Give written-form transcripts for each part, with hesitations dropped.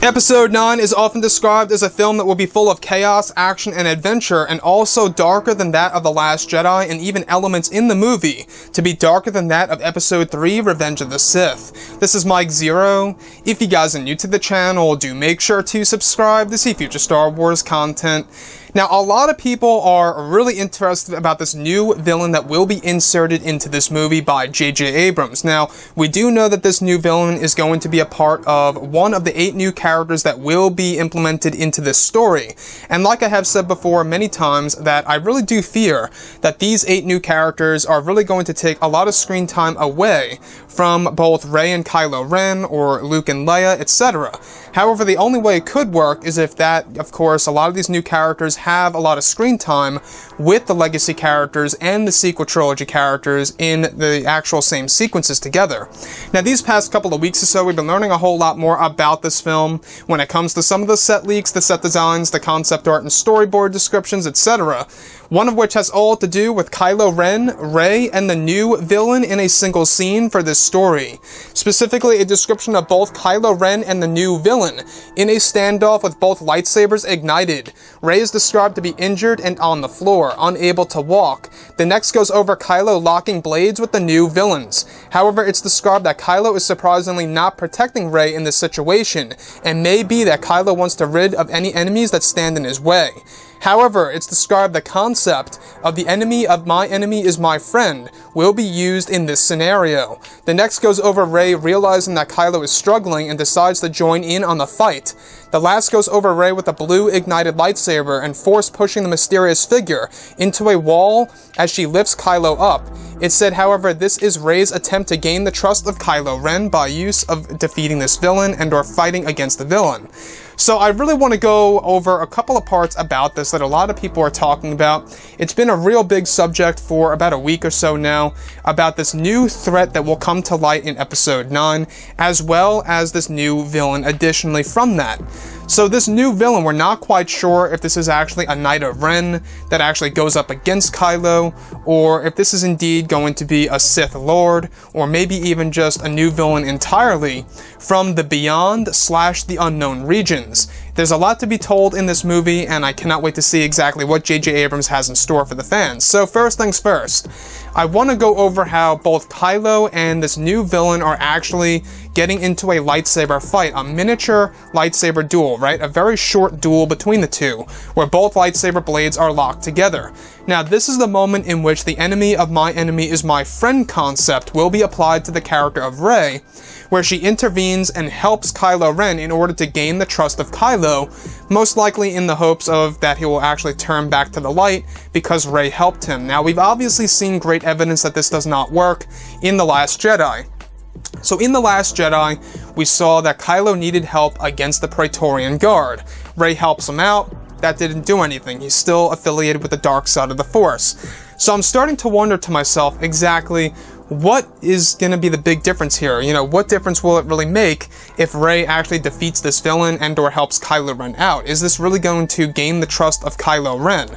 Episode 9 is often described as a film that will be full of chaos, action, and adventure, and also darker than that of The Last Jedi, and even elements in the movie to be darker than that of Episode 3, Revenge of the Sith. This is Mike Zero. If you guys are new to the channel, do make sure to subscribe to see future Star Wars content. Now, a lot of people are really interested about this new villain that will be inserted into this movie by J.J. Abrams. Now, we do know that this new villain is going to be a part of one of the 8 new characters that will be implemented into this story. And like I have said before many times, that I really do fear that these 8 new characters are really going to take a lot of screen time away from both Rey and Kylo Ren, or Luke and Leia, etc. However, the only way it could work is if that, of course, a lot of these new characters have a lot of screen time with the legacy characters and the sequel trilogy characters in the actual same sequences together. Now, these past couple of weeks or so, we've been learning a whole lot more about this film when it comes to some of the set leaks, the set designs, the concept art and storyboard descriptions, etc. One of which has all to do with Kylo Ren, Rey, and the new villain in a single scene for this story. Specifically, a description of both Kylo Ren and the new villain in a standoff with both lightsabers ignited. Rey is described to be injured and on the floor, unable to walk. The next goes over Kylo locking blades with the new villains. However, it's described that Kylo is surprisingly not protecting Rey in this situation, and may be that Kylo wants to rid of any enemies that stand in his way. However, it's described the concept of the enemy of my enemy is my friend will be used in this scenario. The next goes over Rey realizing that Kylo is struggling and decides to join in on the fight. The last goes over Rey with a blue ignited lightsaber and force pushing the mysterious figure into a wall as she lifts Kylo up. It said, however, this is Rey's attempt to gain the trust of Kylo Ren by use of defeating this villain and or fighting against the villain. So I really want to go over a couple of parts about this that a lot of people are talking about. It's been a real big subject for about a week or so now about this new threat that will come to light in Episode 9, as well as this new villain additionally from that. So this new villain, we're not quite sure if this is actually a Knight of Ren that actually goes up against Kylo, or if this is indeed going to be a Sith Lord, or maybe even just a new villain entirely from the Beyond / the Unknown regions. There's a lot to be told in this movie, and I cannot wait to see exactly what J.J. Abrams has in store for the fans. So first things first, I want to go over how both Kylo and this new villain are actually getting into a lightsaber fight, a miniature lightsaber duel, right? A very short duel between the two, where both lightsaber blades are locked together. Now, this is the moment in which the enemy of my enemy is my friend concept will be applied to the character of Rey, where she intervenes and helps Kylo Ren in order to gain the trust of Kylo, most likely in the hopes of that he will actually turn back to the light because Rey helped him. Now, we've obviously seen great evidence that this does not work in The Last Jedi. So in The Last Jedi, we saw that Kylo needed help against the Praetorian Guard. Rey helps him out. That didn't do anything. He's still affiliated with the dark side of the Force. So I'm starting to wonder to myself exactly what is going to be the big difference here. You know, what difference will it really make if Rey actually defeats this villain and or helps Kylo Ren out? Is this really going to gain the trust of Kylo Ren?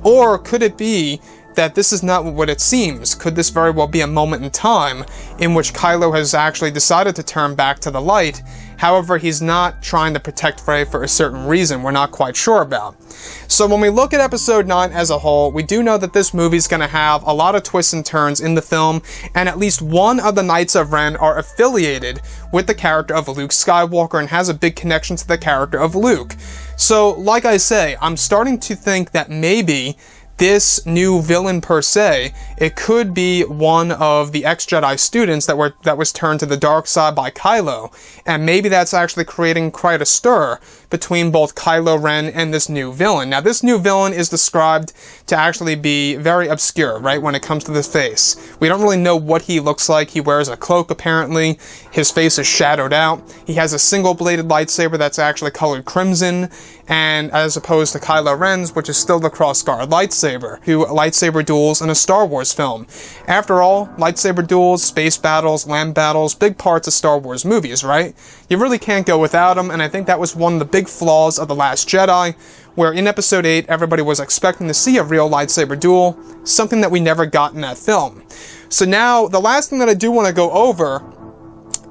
Or could it be that this is not what it seems? Could this very well be a moment in time in which Kylo has actually decided to turn back to the light? However, he's not trying to protect Rey for a certain reason we're not quite sure about. So when we look at Episode 9 as a whole, we do know that this movie is going to have a lot of twists and turns in the film, and at least one of the Knights of Ren are affiliated with the character of Luke Skywalker and has a big connection to the character of Luke. So, like I say, I'm starting to think that maybe this new villain per se, it could be one of the ex-Jedi students that was turned to the dark side by Kylo, and maybe that's actually creating quite a stir between both Kylo Ren and this new villain. Now, this new villain is described to actually be very obscure, right, when it comes to his face. We don't really know what he looks like. He wears a cloak, apparently. His face is shadowed out. He has a single-bladed lightsaber that's actually colored crimson, and as opposed to Kylo Ren's, which is still the cross-guard lightsaber, who lightsaber duels in a Star Wars film. After all, lightsaber duels, space battles, land battles, big parts of Star Wars movies, right? You really can't go without them, and I think that was one of the big flaws of The Last Jedi, where in Episode 8, everybody was expecting to see a real lightsaber duel, something that we never got in that film. So now, the last thing that I do want to go over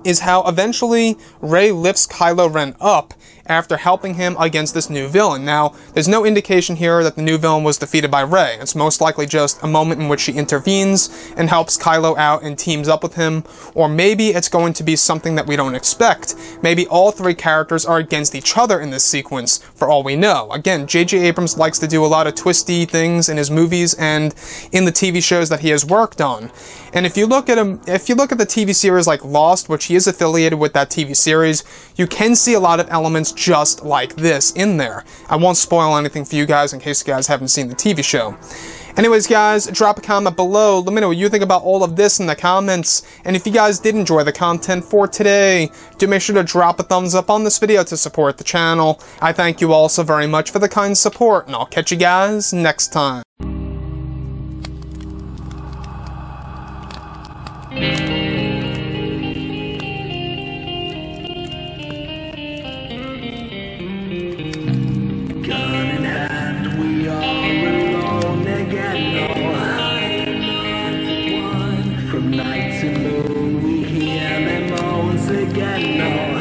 is how eventually Rey lifts Kylo Ren up after helping him against this new villain. Now, there's no indication here that the new villain was defeated by Rey. It's most likely just a moment in which she intervenes and helps Kylo out and teams up with him, or maybe it's going to be something that we don't expect. Maybe all three characters are against each other in this sequence, for all we know. Again, J.J. Abrams likes to do a lot of twisty things in his movies and in the TV shows that he has worked on. And if you look at the TV series like Lost, which he is affiliated with that TV series, you can see a lot of elements just like this in there. I won't spoil anything for you guys in case you guys haven't seen the TV show. Anyways, guys, drop a comment below. Let me know what you think about all of this in the comments. And if you guys did enjoy the content for today, do make sure to drop a thumbs up on this video to support the channel. I thank you all so very much for the kind support, and I'll catch you guys next time. Night to moon, we hear them moans again. No.